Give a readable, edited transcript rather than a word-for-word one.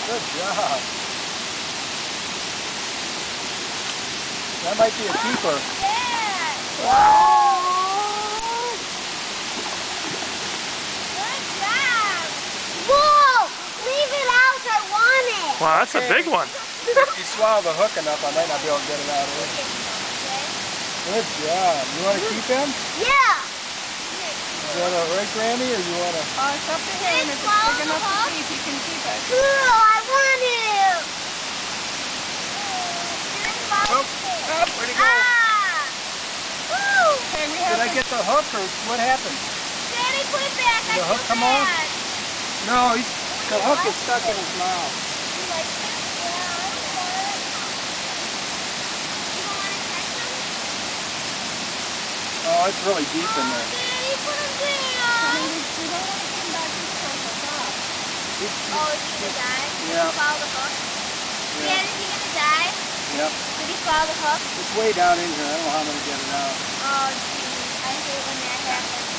Good job. That might be a keeper. Yeah. Wow. Good job. Whoa! Leave it out. I want it. Wow, that's a big one. If you swallow the hook enough, I might not be able to get it out of here. Good job. You want to keep him? Yeah. Is that all right, Grammy, or you want to? It's up to him. If it's big enough to keep, he can keep it. Cool. I want it. Oh, where'd he go? Ah. Woo. Okay, we Did have I get the hook, or what happened? Daddy, put it back. Did the hook come off? No, the hook is stuck in his mouth. You like that? Yeah, I want it. You don't want to catch him? Oh, it's really deep in there. Daddy, put him I down. mean, we don't want to come back and start the top. Oh, is he gonna die? Did Yeah. he follow the hook? Yeah. Dad, is he gonna die? Yep. Did he follow the hook? It's way down in here. I don't know how I'm going to get it out. Oh, geez. I hate when that happens.